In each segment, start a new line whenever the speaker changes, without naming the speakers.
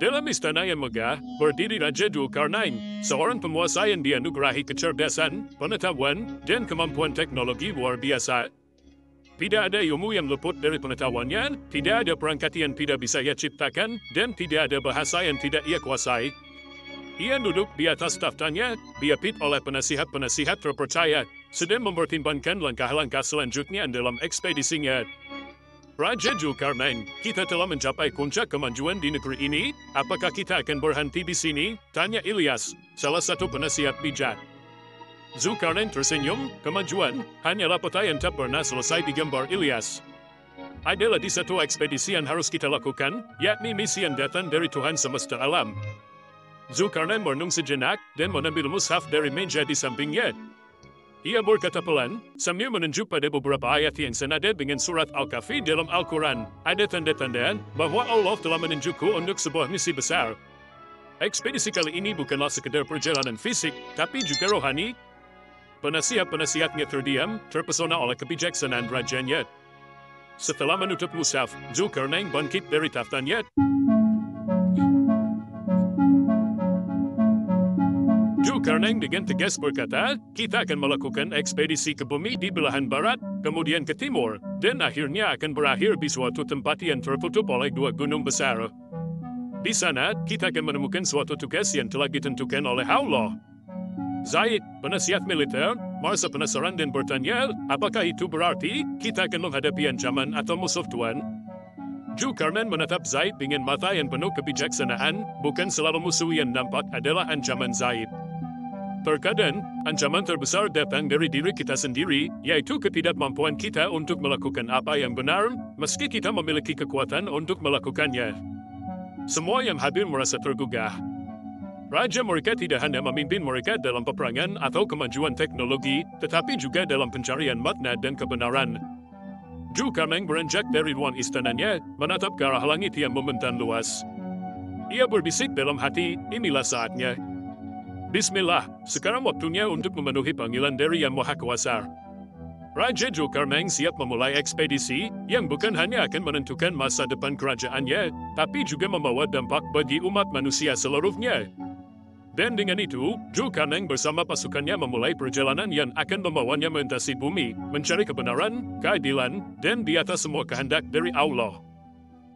Dalam istana yang megah, berdiri Raja Dzulkarnain, seorang penguasa yang dianugerahi kecerdasan, pengetahuan, dan kemampuan teknologi luar biasa. Tidak ada ilmu yang luput dari pengetahuannya, tidak ada perangkat yang tidak bisa ia ciptakan, dan tidak ada bahasa yang tidak ia kuasai. Ia duduk di atas tahtanya, diapit oleh penasihat-penasihat terpercaya, sedang mempertimbangkan langkah-langkah selanjutnya dalam ekspedisinya. Raja Dzulkarnain, kita telah mencapai puncak kemajuan di negeri ini. Apakah kita akan berhenti di sini? Tanya Ilyas, salah satu penasihat bijak. Dzulkarnain tersenyum, kemajuan hanyalah peta yang tak pernah selesai digambar Ilyas. Adalah di satu ekspedisi yang harus kita lakukan, yakni misi yang datang dari Tuhan semesta alam. Dzulkarnain merenung sejenak dan mengambil mushaf dari meja di sampingnya. Ia berkata pelan, sambil menunjuk pada beberapa ayat yang senada dengan surat Al-Kahfi dalam Al-Quran. Ada tanda-tanda bahwa Allah telah menunjukku untuk sebuah misi besar. Ekspedisi kali ini bukanlah sekedar perjalanan fisik, tapi juga rohani. Penasihat-penasihatnya terdiam, terpesona oleh kebijaksanaan rajanya. Setelah menutup mushaf, Dzulkarnain bangkit dari tahtanya. Dzulkarnain dengan tegas berkata, kita akan melakukan ekspedisi ke bumi di belahan barat, kemudian ke timur, dan akhirnya akan berakhir di suatu tempat yang tertutup oleh dua gunung besar. Di sana, kita akan menemukan suatu tugas yang telah ditentukan oleh Allah. Zaid, penasihat militer, merasa penasaran dan bertanya, apakah itu berarti kita akan menghadapi ancaman atau musuh Tuhan? Dzulkarnain menatap Zaid dengan mata yang penuh kebijaksanaan, bukan selalu musuh yang nampak adalah ancaman Zaid. Terkadang, ancaman terbesar datang dari diri kita sendiri, yaitu ketidakmampuan kita untuk melakukan apa yang benar, meski kita memiliki kekuatan untuk melakukannya. Semua yang hadir merasa tergugah. Raja mereka tidak hanya memimpin mereka dalam peperangan atau kemajuan teknologi, tetapi juga dalam pencarian makna dan kebenaran. Dzulkarnain beranjak dari ruang istananya, menatap ke arah langit yang membentang luas. Ia berbisik dalam hati, inilah saatnya. Bismillah, sekarang waktunya untuk memenuhi panggilan dari Yang Maha Kuasa. Raja Dzulkarnain siap memulai ekspedisi yang bukan hanya akan menentukan masa depan kerajaannya, tapi juga membawa dampak bagi umat manusia seluruhnya. Dan dengan itu, Dzulkarnain bersama pasukannya memulai perjalanan yang akan membawanya melintasi bumi, mencari kebenaran, keadilan, dan di atas semua kehendak dari Allah.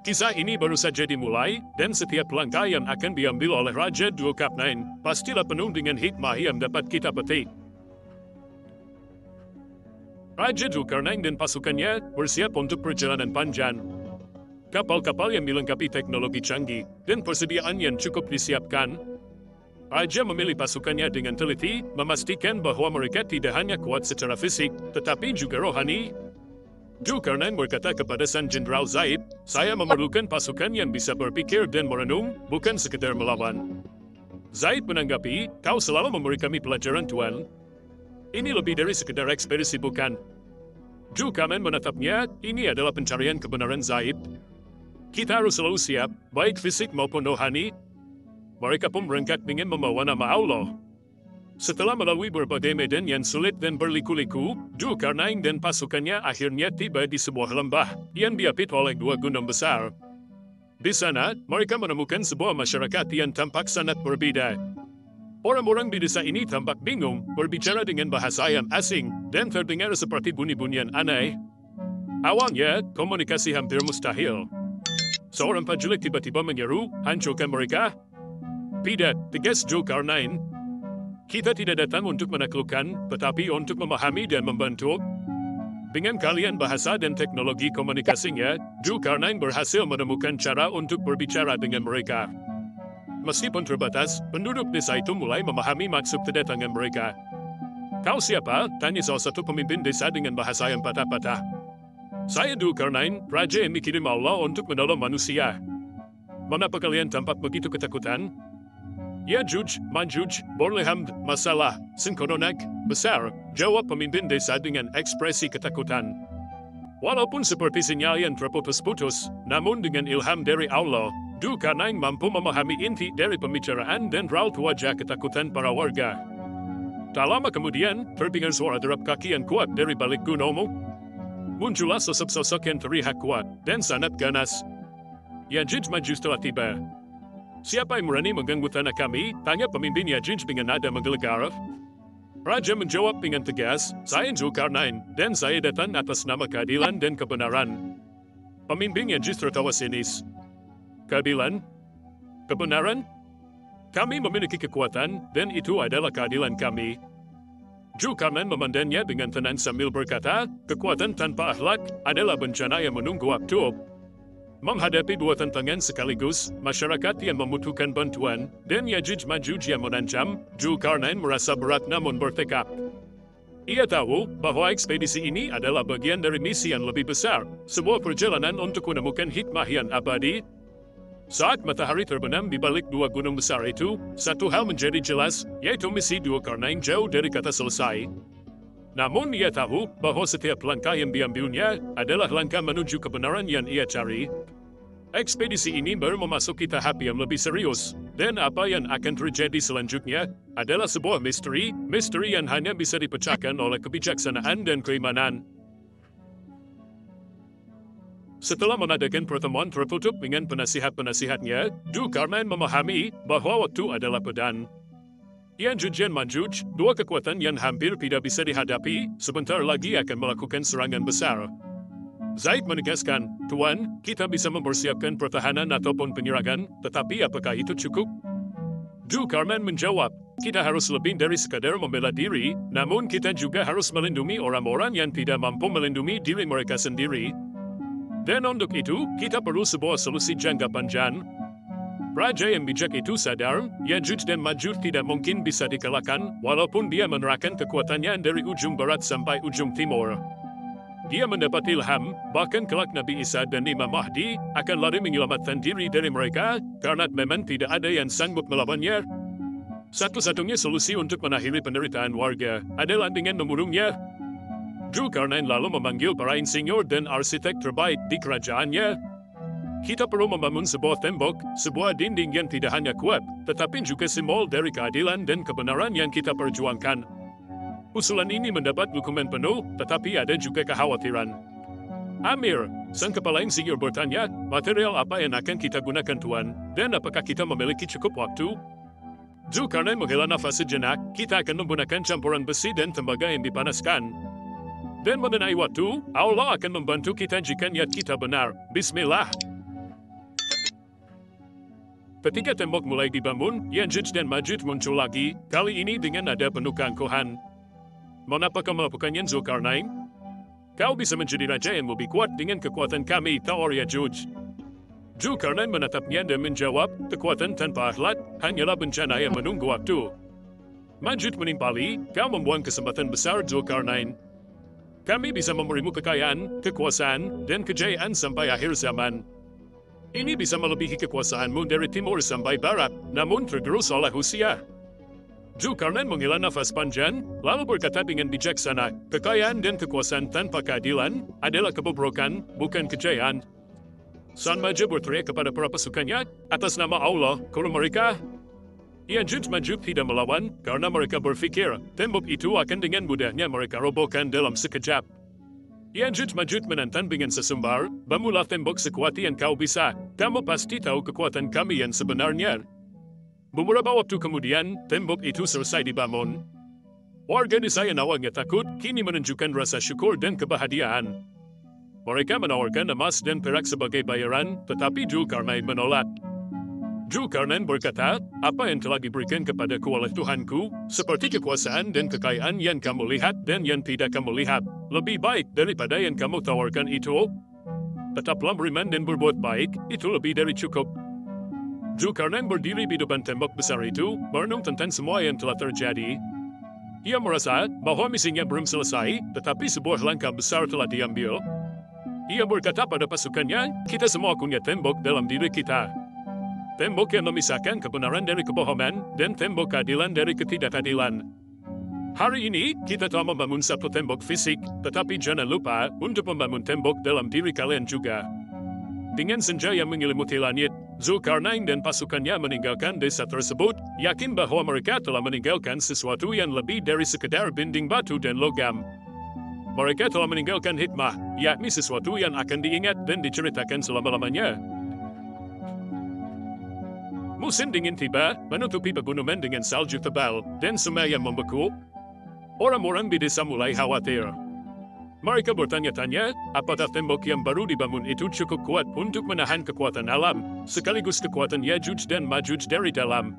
Kisah ini baru saja dimulai, dan setiap langkah yang akan diambil oleh Raja Dzulkarnain pastilah penuh dengan hikmah yang dapat kita petik. Raja Dzulkarnain dan pasukannya bersiap untuk perjalanan panjang. Kapal-kapal yang dilengkapi teknologi canggih dan persediaan yang cukup disiapkan. Raja memilih pasukannya dengan teliti, memastikan bahwa mereka tidak hanya kuat secara fisik, tetapi juga rohani. Dzulkarnain berkata kepada Sang Jenderal Zaid, saya memerlukan pasukan yang bisa berpikir dan merenung, bukan sekedar melawan. Zaid menanggapi, kau selalu memberi kami pelajaran Tuan. Ini lebih dari sekedar ekspedisi bukan? Dzulkarnain menatapnya, ini adalah pencarian kebenaran Zaid. Kita harus selalu siap, baik fisik maupun rohani. Mereka pun berangkat dengan membawa nama Allah. Setelah melalui berbagai medan yang sulit dan berliku-liku, Dzulkarnain dan pasukannya akhirnya tiba di sebuah lembah yang diapit oleh dua gunung besar. Di sana, mereka menemukan sebuah masyarakat yang tampak sangat berbeda. Orang-orang di desa ini tampak bingung, berbicara dengan bahasa yang asing, dan terdengar seperti bunyi-bunyian aneh. Awalnya, komunikasi hampir mustahil. Seorang prajurit tiba-tiba menyeru, hancurkan mereka. Tidak, tegas Dzulkarnain. Kita tidak datang untuk menaklukkan, tetapi untuk memahami dan membantu. Dengan kalian bahasa dan teknologi komunikasinya, Dzulkarnain berhasil menemukan cara untuk berbicara dengan mereka. Meskipun terbatas, penduduk desa itu mulai memahami maksud kedatangan mereka. Kau siapa? Tanya salah satu pemimpin desa dengan bahasa yang patah-patah. Saya Dzulkarnain, raja yang dikirim Allah untuk menolong manusia. Mengapa kalian tampak begitu ketakutan? Yajuj, Majuj, berlehamd, masalah, sengkononak, besar, jawab pemimpin desa dengan ekspresi ketakutan. Walaupun seperti sinyal yang terputus-putus, namun dengan ilham dari Allah, Dzulkarnain mampu memahami inti dari pembicaraan dan raut wajah ketakutan para warga. Tak lama kemudian, terdengar suara derap kaki yang kuat dari balik gunung. Muncullah sosok-sosok yang terlihat kuat dan sangat ganas. Yajij maju setelah tiba. Siapa yang berani mengganggu tanah kami? Tanya pemimpin Yajij dengan nada menggelegar. Raja menjawab dengan tegas, saya Zulkarnain, dan saya datang atas nama keadilan dan kebenaran. Pemimpin Yajij tertawa sinis. Keadilan? Kebenaran? Kami memiliki kekuatan, dan itu adalah keadilan kami. Zulkarnain memandangnya dengan tenang sambil berkata, kekuatan tanpa akhlak adalah bencana yang menunggu waktu. Menghadapi dua tantangan sekaligus, masyarakat yang membutuhkan bantuan, dan Yajij Majuj yang mengancam, Zulkarnain merasa berat namun bertekad. Ia tahu bahwa ekspedisi ini adalah bagian dari misi yang lebih besar, sebuah perjalanan untuk menemukan hikmah yang abadi. Saat matahari terbenam di balik dua gunung besar itu, satu hal menjadi jelas, yaitu misi Zulkarnain jauh dari kata selesai. Namun ia tahu bahwa setiap langkah yang diambilnya adalah langkah menuju kebenaran yang ia cari. Ekspedisi ini baru memasuki tahap yang lebih serius, dan apa yang akan terjadi selanjutnya adalah sebuah misteri yang hanya bisa dipecahkan oleh kebijaksanaan dan keimanan. Setelah mengadakan pertemuan tertutup dengan penasihat-penasihatnya, Zulkarnain memahami bahwa waktu adalah pedang. Yajij dan Majuj, dua kekuatan yang hampir tidak bisa dihadapi, sebentar lagi akan melakukan serangan besar. Zaid menegaskan, Tuan, kita bisa mempersiapkan pertahanan ataupun penyerangan, tetapi apakah itu cukup? Zulkarnain menjawab, kita harus lebih dari sekadar membela diri, namun kita juga harus melindungi orang-orang yang tidak mampu melindungi diri mereka sendiri. Dan untuk itu, kita perlu sebuah solusi jangka panjang. Raja yang bijak itu sadar, Yajij dan Majuj tidak mungkin bisa dikalahkan, walaupun dia menerapkan kekuatannya dari ujung barat sampai ujung timur. Dia mendapat ilham, bahkan kelak Nabi Isa dan Imam Mahdi akan lari menyelamatkan diri dari mereka, karena memang tidak ada yang sanggup melawannya. Satu-satunya solusi untuk mengakhiri penderitaan warga adalah dengan membunuhnya. Zulkarnain lalu memanggil para insinyur dan arsitek terbaik di kerajaannya. Kita perlu membangun sebuah tembok, sebuah dinding yang tidak hanya kuat, tetapi juga simbol dari keadilan dan kebenaran yang kita perjuangkan. Usulan ini mendapat dukungan penuh, tetapi ada juga kekhawatiran. Amir, sang kepala insinyur bertanya, material apa yang akan kita gunakan Tuan, dan apakah kita memiliki cukup waktu? Zulkarnain menghela nafas sejenak, kita akan menggunakan campuran besi dan tembaga yang dipanaskan. Dan mengenai waktu, Allah akan membantu kita jika niat kita benar. Bismillah. Ketika tembok mulai dibangun, Yajij dan Majuj muncul lagi, kali ini dengan nada penuh keangkuhan. Mengapa kau melakukannya, Zulkarnain? Kau bisa menjadi raja yang lebih kuat dengan kekuatan kami, tawar Yajij. Zulkarnain menatapnya dan menjawab, kekuatan tanpa akhlak hanyalah bencana yang menunggu waktu. Majuj menimpali, kau membuang kesempatan besar, Zulkarnain. Kami bisa memberimu kekayaan, kekuasaan, dan kejayaan sampai akhir zaman. Ini bisa melebihi kekuasaanmu dari timur sampai barat, namun tergerus oleh usia. Zulkarnain menghela nafas panjang, lalu berkata dengan bijaksana, kekayaan dan kekuasaan tanpa keadilan adalah kebobrokan, bukan kejayaan. Sang Raja berteriak kepada para pasukannya, atas nama Allah, kurung mereka. Yajij Majuj tidak melawan, karena mereka berpikir, tembok itu akan dengan mudahnya mereka robohkan dalam sekejap. Yajij Majuj menantang dengan sesumbar, bangunlah tembok sekuat yang kau bisa, kamu pasti tahu kekuatan kami yang sebenarnya. Beberapa waktu kemudian, tembok itu selesai dibangun. Warga desa yang awalnya takut, kini menunjukkan rasa syukur dan kebahagiaan. Mereka menawarkan emas dan perak sebagai bayaran, tetapi Zulkarnain menolak. Zulkarnain berkata, apa yang telah diberikan kepadaku oleh Tuhanku, seperti kekuasaan dan kekayaan yang kamu lihat dan yang tidak kamu lihat, lebih baik daripada yang kamu tawarkan itu. Tetaplah beriman dan berbuat baik, itu lebih dari cukup. Zulkarnain berdiri di depan tembok besar itu, merenung tentang semua yang telah terjadi. Ia merasa bahwa misinya belum selesai, tetapi sebuah langkah besar telah diambil. Ia berkata pada pasukannya, kita semua punya tembok dalam diri kita. Tembok yang memisahkan kebenaran dari kebohongan, dan tembok keadilan dari ketidakadilan. Hari ini, kita telah membangun satu tembok fisik, tetapi jangan lupa untuk membangun tembok dalam diri kalian juga. Dengan senja yang menyelimuti langit, Zulkarnain dan pasukannya meninggalkan desa tersebut, yakin bahwa mereka telah meninggalkan sesuatu yang lebih dari sekedar dinding batu dan logam. Mereka telah meninggalkan hikmah, yakni sesuatu yang akan diingat dan diceritakan selama-lamanya. Musim dingin tiba, menutupi pegunungan dengan salju tebal, dan sungai yang membeku. Orang-orang di desa mulai khawatir. Mereka bertanya-tanya, apakah tembok yang baru dibangun itu cukup kuat untuk menahan kekuatan alam, sekaligus kekuatan Yajuj dan Majuj dari dalam.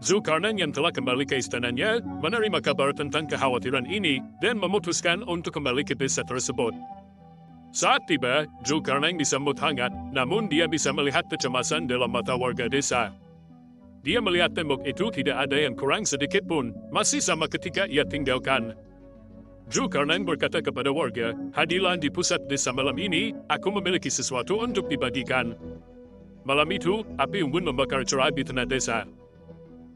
Zulkarnain yang telah kembali ke istananya, menerima kabar tentang kekhawatiran ini, dan memutuskan untuk kembali ke desa tersebut. Saat tiba, Zulkarnain disambut hangat, namun dia bisa melihat kecemasan dalam mata warga desa. Dia melihat tembok itu tidak ada yang kurang sedikit pun, masih sama ketika ia tinggalkan. Zulkarnain berkata kepada warga, "Hadirlah di pusat desa malam ini, aku memiliki sesuatu untuk dibagikan." Malam itu, api unggun membakar cerah di tengah desa.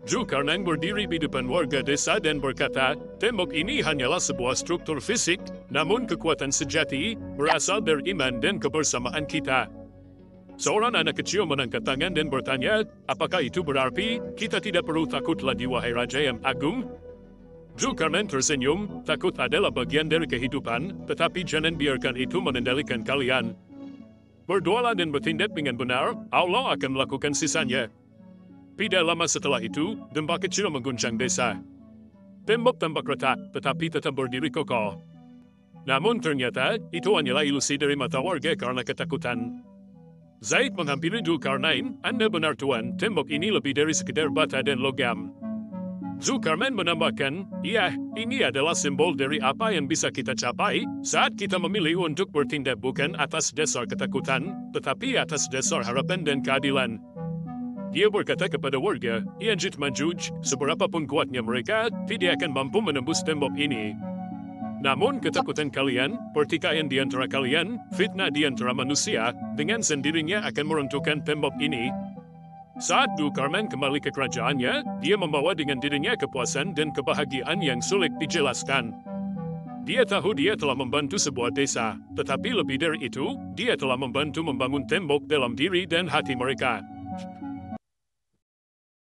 Zulkarnain berdiri di depan warga desa dan berkata, "Tembok ini hanyalah sebuah struktur fisik, namun kekuatan sejati berasal dari iman dan kebersamaan kita." Seorang anak kecil mengangkat tangan dan bertanya, "Apakah itu berarti kita tidak perlu takut lagi, wahai Raja yang Agung?" Zulkarnain tersenyum, "Takut adalah bagian dari kehidupan, tetapi jangan biarkan itu mengendalikan kalian. Berdoalah dan bertindak dengan benar, Allah akan melakukan sisanya." Tidak lama setelah itu, gempa kecil mengguncang desa. Tembok tampak retak, tetapi tetap berdiri kokoh. Namun ternyata, itu hanyalah ilusi dari mata warga karena ketakutan. Zaid menghampiri Zulkarnain, "Anda benar tuan, tembok ini lebih dari sekedar bata dan logam." Zulkarnain menambahkan, "Iya, ini adalah simbol dari apa yang bisa kita capai saat kita memilih untuk bertindak bukan atas dasar ketakutan, tetapi atas dasar harapan dan keadilan." Dia berkata kepada warga, "Yajuj Majuj, seberapapun kuatnya mereka, tidak akan mampu menembus tembok ini. Namun ketakutan kalian, pertikaian di antara kalian, fitnah di antara manusia, dengan sendirinya akan meruntuhkan tembok ini." Saat Zulkarnain kembali ke kerajaannya, dia membawa dengan dirinya kepuasan dan kebahagiaan yang sulit dijelaskan. Dia tahu dia telah membantu sebuah desa, tetapi lebih dari itu, dia telah membantu membangun tembok dalam diri dan hati mereka.